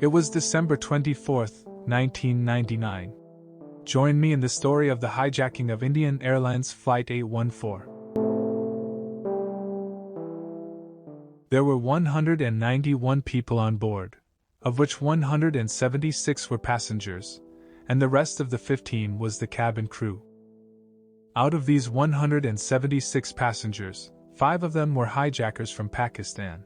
It was December 24, 1999. Join me in the story of the hijacking of Indian Airlines Flight 814. There were 191 people on board, of which 176 were passengers, and the rest of the 15 was the cabin crew. Out of these 176 passengers, 5 of them were hijackers from Pakistan.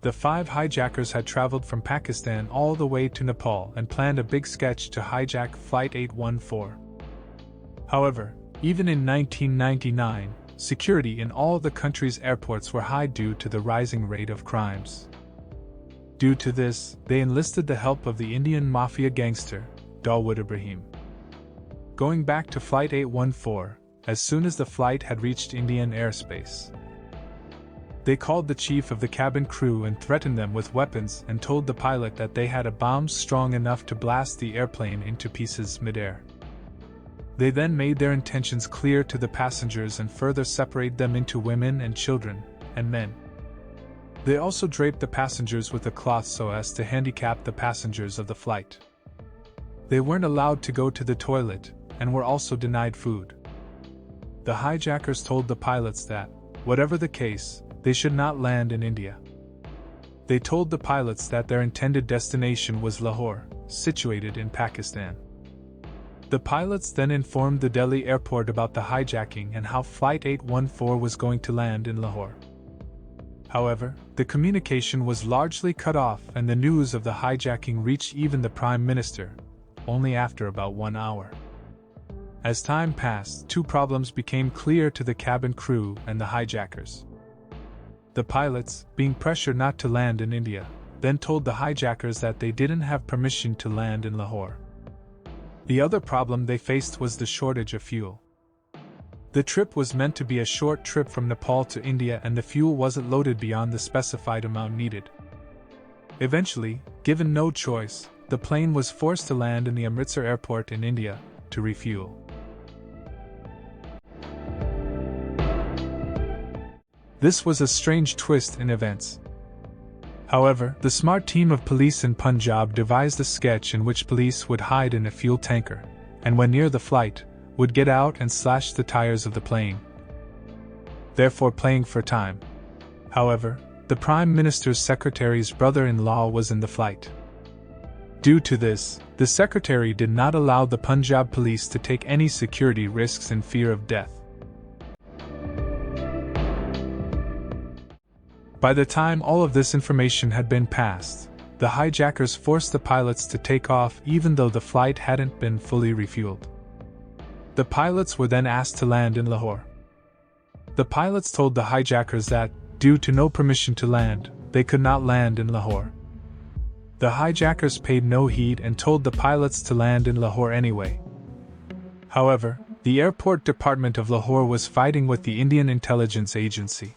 The 5 hijackers had traveled from Pakistan all the way to Nepal and planned a big sketch to hijack Flight 814. However, even in 1999, security in all the country's airports were high due to the rising rate of crimes. Due to this, they enlisted the help of the Indian mafia gangster, Dawood Ibrahim. Going back to Flight 814, as soon as the flight had reached Indian airspace, they called the chief of the cabin crew and threatened them with weapons and told the pilot that they had a bomb strong enough to blast the airplane into pieces midair. They then made their intentions clear to the passengers and further separated them into women and children, and men. They also draped the passengers with a cloth so as to handicap the passengers of the flight. They weren't allowed to go to the toilet, and were also denied food. The hijackers told the pilots that, whatever the case, they should not land in India. They told the pilots that their intended destination was Lahore, situated in Pakistan. The pilots then informed the Delhi airport about the hijacking and how Flight 814 was going to land in Lahore. However, the communication was largely cut off and the news of the hijacking reached even the Prime Minister, only after about 1 hour. As time passed, 2 problems became clear to the cabin crew and the hijackers. The pilots, being pressured not to land in India, then told the hijackers that they didn't have permission to land in Lahore. The other problem they faced was the shortage of fuel. The trip was meant to be a short trip from Nepal to India and the fuel wasn't loaded beyond the specified amount needed. Eventually, given no choice, the plane was forced to land in the Amritsar airport in India to refuel. This was a strange twist in events. However, the smart team of police in Punjab devised a sketch in which police would hide in a fuel tanker, and when near the flight, would get out and slash the tires of the plane, therefore playing for time. However, the Prime Minister's secretary's brother-in-law was in the flight. Due to this, the secretary did not allow the Punjab police to take any security risks in fear of death. By the time all of this information had been passed, the hijackers forced the pilots to take off even though the flight hadn't been fully refueled. The pilots were then asked to land in Lahore. The pilots told the hijackers that, due to no permission to land, they could not land in Lahore. The hijackers paid no heed and told the pilots to land in Lahore anyway. However, the airport department of Lahore was fighting with the Indian intelligence agency.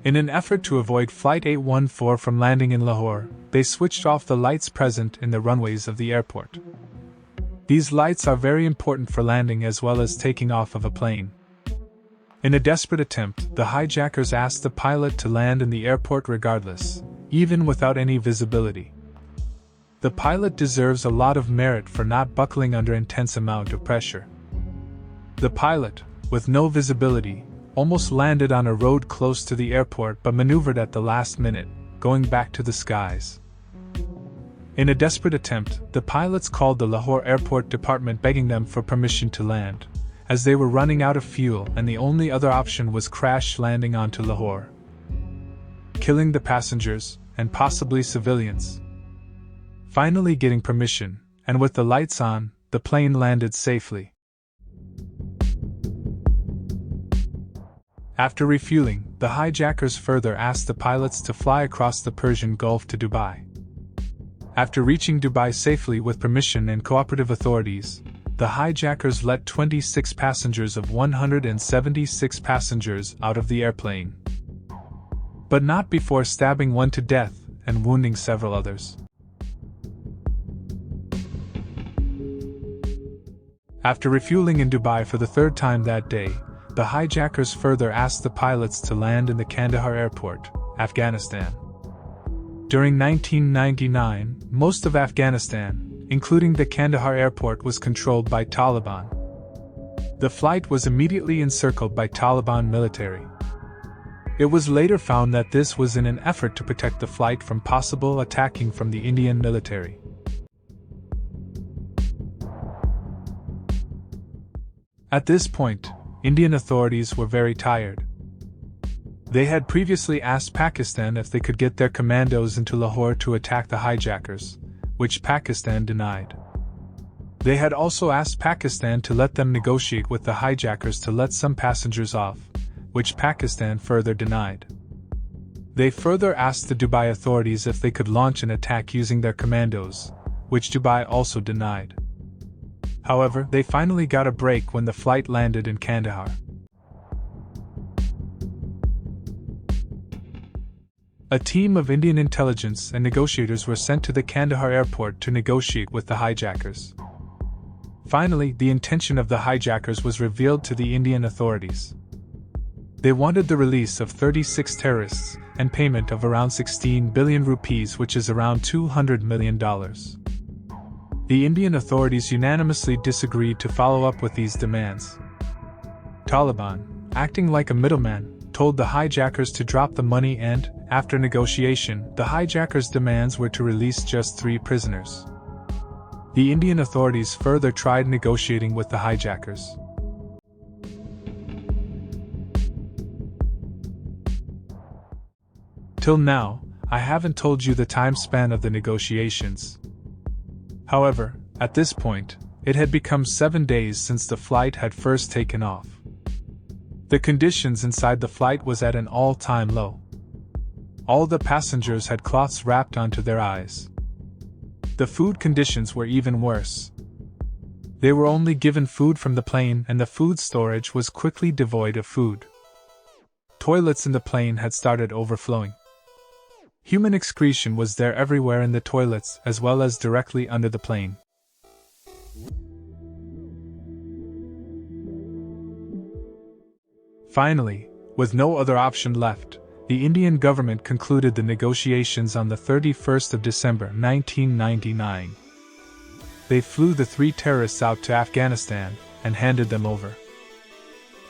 In an effort to avoid Flight 814 from landing in Lahore, they switched off the lights present in the runways of the airport. These lights are very important for landing as well as taking off of a plane. In a desperate attempt, the hijackers asked the pilot to land in the airport regardless, even without any visibility. The pilot deserves a lot of merit for not buckling under intense amount of pressure. The pilot, with no visibility, almost landed on a road close to the airport but maneuvered at the last minute, going back to the skies. In a desperate attempt, the pilots called the Lahore airport department begging them for permission to land, as they were running out of fuel and the only other option was crash landing onto Lahore, killing the passengers, and possibly civilians. Finally getting permission, and with the lights on, the plane landed safely. After refueling, the hijackers further asked the pilots to fly across the Persian Gulf to Dubai. After reaching Dubai safely with permission and cooperative authorities, the hijackers let 26 passengers of 176 passengers out of the airplane, but not before stabbing one to death and wounding several others. After refueling in Dubai for the 3rd time that day, the hijackers further asked the pilots to land in the Kandahar airport, Afghanistan. During 1999, most of Afghanistan, including the Kandahar airport, was controlled by Taliban. The flight was immediately encircled by Taliban military. It was later found that this was in an effort to protect the flight from possible attacking from the Indian military. At this point, Indian authorities were very tired. They had previously asked Pakistan if they could get their commandos into Lahore to attack the hijackers, which Pakistan denied. They had also asked Pakistan to let them negotiate with the hijackers to let some passengers off, which Pakistan further denied. They further asked the Dubai authorities if they could launch an attack using their commandos, which Dubai also denied. However, they finally got a break when the flight landed in Kandahar. A team of Indian intelligence and negotiators were sent to the Kandahar airport to negotiate with the hijackers. Finally, the intention of the hijackers was revealed to the Indian authorities. They wanted the release of 36 terrorists and payment of around 16 billion rupees, which is around $200 million. The Indian authorities unanimously disagreed to follow up with these demands. Taliban, acting like a middleman, told the hijackers to drop the money and, after negotiation, the hijackers' demands were to release just 3 prisoners. The Indian authorities further tried negotiating with the hijackers. Till now, I haven't told you the time span of the negotiations. However, at this point, it had become 7 days since the flight had first taken off. The conditions inside the flight was at an all-time low. All the passengers had cloths wrapped onto their eyes. The food conditions were even worse. They were only given food from the plane, and the food storage was quickly devoid of food. Toilets in the plane had started overflowing. Human excretion was there everywhere in the toilets as well as directly under the plane. Finally, with no other option left, the Indian government concluded the negotiations on the 31st of December 1999. They flew the 3 terrorists out to Afghanistan and handed them over.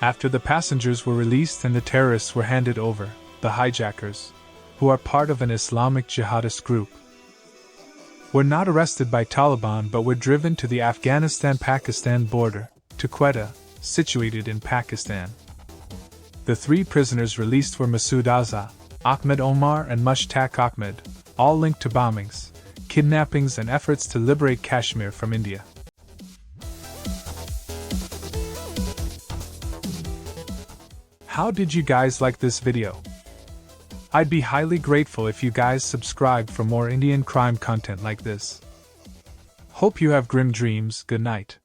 After the passengers were released and the terrorists were handed over, the hijackers, who are part of an Islamic jihadist group, were not arrested by Taliban but were driven to the Afghanistan-Pakistan border, to Quetta, situated in Pakistan. The 3 prisoners released were Masood Azza, Ahmed Omar and Mushtaq Ahmed, all linked to bombings, kidnappings and efforts to liberate Kashmir from India. How did you guys like this video? I'd be highly grateful if you guys subscribed for more Indian crime content like this. Hope you have grim dreams. Good night.